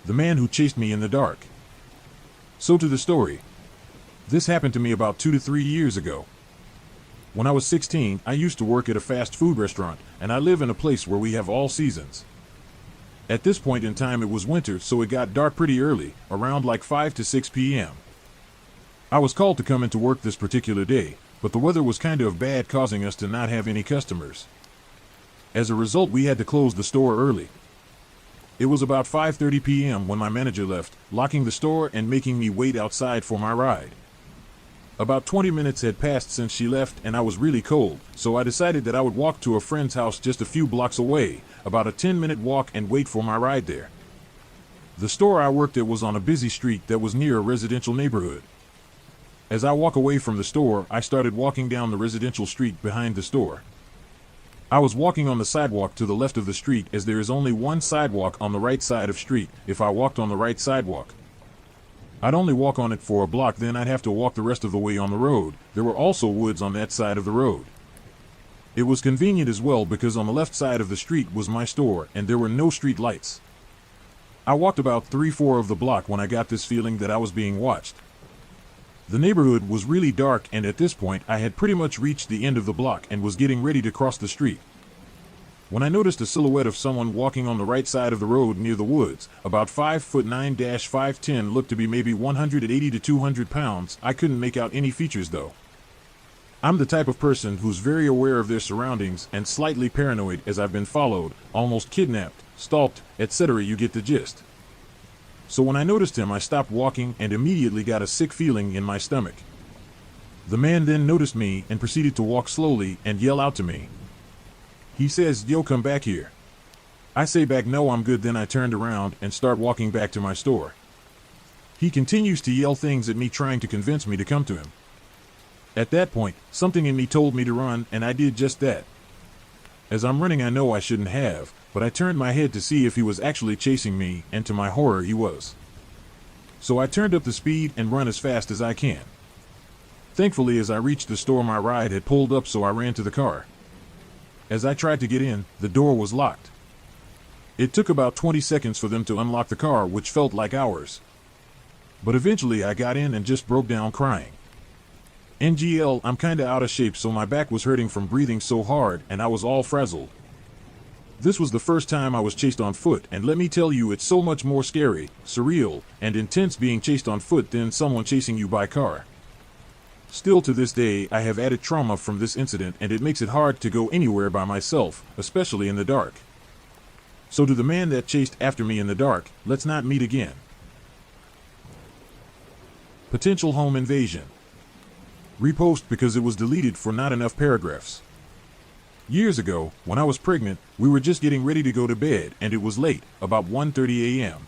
the man who chased me in the dark. So to the story. This happened to me about 2 to 3 years ago. When I was 16, I used to work at a fast food restaurant, and I live in a place where we have all seasons. At this point in time it was winter, so it got dark pretty early, around like 5 to 6 p.m. I was called to come into work this particular day, but the weather was kind of bad, causing us to not have any customers. As a result, we had to close the store early. It was about 5:30 p.m. when my manager left, locking the store and making me wait outside for my ride. About 20 minutes had passed since she left, and I was really cold, so I decided that I would walk to a friend's house just a few blocks away, about a 10-minute walk, and wait for my ride there. The store I worked at was on a busy street that was near a residential neighborhood. As I walk away from the store, I started walking down the residential street behind the store. I was walking on the sidewalk to the left of the street, as there is only one sidewalk on the right side of street. If I walked on the right sidewalk, I'd only walk on it for a block, then I'd have to walk the rest of the way on the road. There were also woods on that side of the road. It was convenient as well because on the left side of the street was my store and there were no street lights. I walked about 3-4 of the block when I got this feeling that I was being watched. The neighborhood was really dark, and at this point I had pretty much reached the end of the block and was getting ready to cross the street, when I noticed a silhouette of someone walking on the right side of the road near the woods, about 5'9", looked to be maybe 180 to 200 pounds. I couldn't make out any features though. I'm the type of person who's very aware of their surroundings and slightly paranoid, as I've been followed, almost kidnapped, stalked, etc. You get the gist. So when I noticed him, I stopped walking and immediately got a sick feeling in my stomach. The man then noticed me and proceeded to walk slowly and yell out to me. He says, "Yo, come back here." I say back, "No, I'm good." Then I turned around and start walking back to my store. He continues to yell things at me, trying to convince me to come to him. At that point, something in me told me to run, and I did just that. As I'm running, I know I shouldn't have, but I turned my head to see if he was actually chasing me, and to my horror, he was. So I turned up the speed and run as fast as I can. Thankfully, as I reached the store, my ride had pulled up, so I ran to the car. As I tried to get in, the door was locked. It took about 20 seconds for them to unlock the car, which felt like hours. But eventually I got in and just broke down crying. NGL, I'm kinda out of shape, so my back was hurting from breathing so hard, and I was all frazzled. This was the first time I was chased on foot, and let me tell you, it's so much more scary, surreal, and intense being chased on foot than someone chasing you by car. Still to this day, I have added trauma from this incident, and it makes it hard to go anywhere by myself, especially in the dark. So to the man that chased after me in the dark, let's not meet again. Potential home invasion. Repost because it was deleted for not enough paragraphs. Years ago, when I was pregnant, we were just getting ready to go to bed, and it was late, about 1:30 a.m.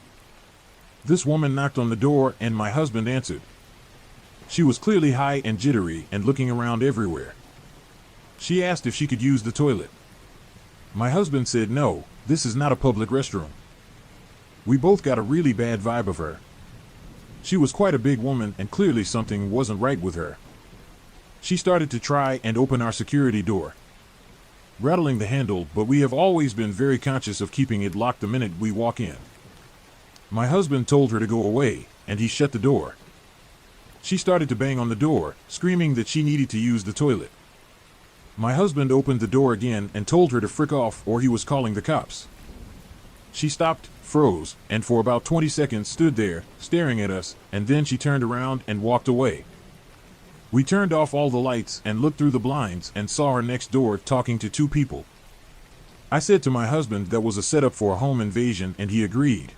This woman knocked on the door, and my husband answered. She was clearly high and jittery and looking around everywhere. She asked if she could use the toilet. My husband said, "No, this is not a public restroom." We both got a really bad vibe of her. She was quite a big woman, and clearly something wasn't right with her. She started to try and open our security door, rattling the handle, but we have always been very conscious of keeping it locked the minute we walk in. My husband told her to go away, and he shut the door. She started to bang on the door, screaming that she needed to use the toilet. My husband opened the door again and told her to frick off or he was calling the cops. She stopped, froze, and for about 20 seconds stood there, staring at us, and then she turned around and walked away. We turned off all the lights and looked through the blinds and saw her next door talking to two people. I said to my husband that was a setup for a home invasion, and he agreed.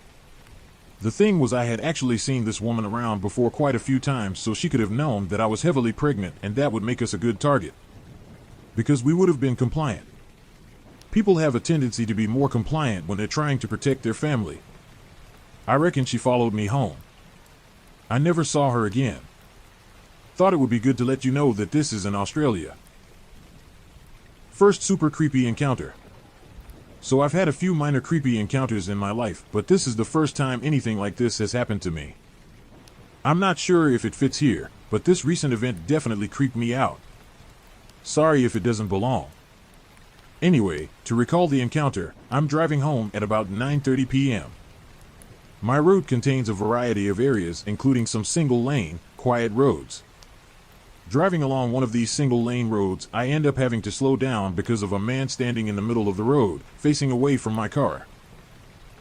The thing was, I had actually seen this woman around before quite a few times, so she could have known that I was heavily pregnant, and that would make us a good target, because we would have been compliant. People have a tendency to be more compliant when they're trying to protect their family. I reckon she followed me home. I never saw her again. Thought it would be good to let you know that this is in Australia. First super creepy encounter. So I've had a few minor creepy encounters in my life, but this is the first time anything like this has happened to me. I'm not sure if it fits here, but this recent event definitely creeped me out. Sorry if it doesn't belong. Anyway, to recall the encounter, I'm driving home at about 9:30 p.m. My road contains a variety of areas, including some single-lane, quiet roads. Driving along one of these single-lane roads, I end up having to slow down because of a man standing in the middle of the road, facing away from my car.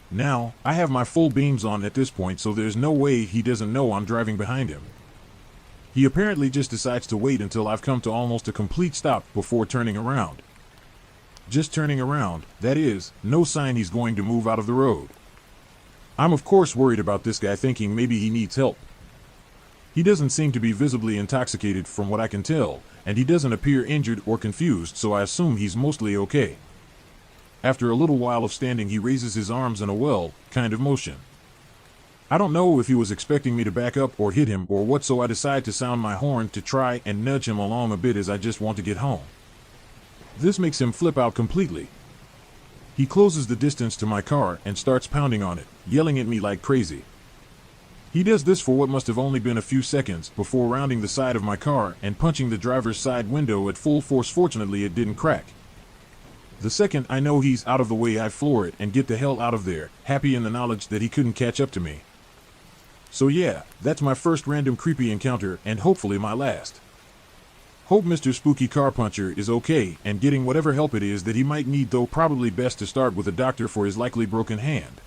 Now, I have my full beams on at this point, so there's no way he doesn't know I'm driving behind him. He apparently just decides to wait until I've come to almost a complete stop before turning around. Just turning around, that is, no sign he's going to move out of the road. I'm of course worried about this guy, thinking maybe he needs help. He doesn't seem to be visibly intoxicated from what I can tell, and he doesn't appear injured or confused, so I assume he's mostly okay. After a little while of standing, he raises his arms in a well kind of motion. I don't know if he was expecting me to back up or hit him or what, so I decide to sound my horn to try and nudge him along a bit, as I just want to get home. This makes him flip out completely. He closes the distance to my car and starts pounding on it, yelling at me like crazy. He does this for what must have only been a few seconds before rounding the side of my car and punching the driver's side window at full force. Fortunately, it didn't crack. The second I know he's out of the way, I floor it and get the hell out of there, happy in the knowledge that he couldn't catch up to me. So yeah, that's my first random creepy encounter, and hopefully my last. Hope Mr. Spooky Car Puncher is okay and getting whatever help it is that he might need, though probably best to start with a doctor for his likely broken hand.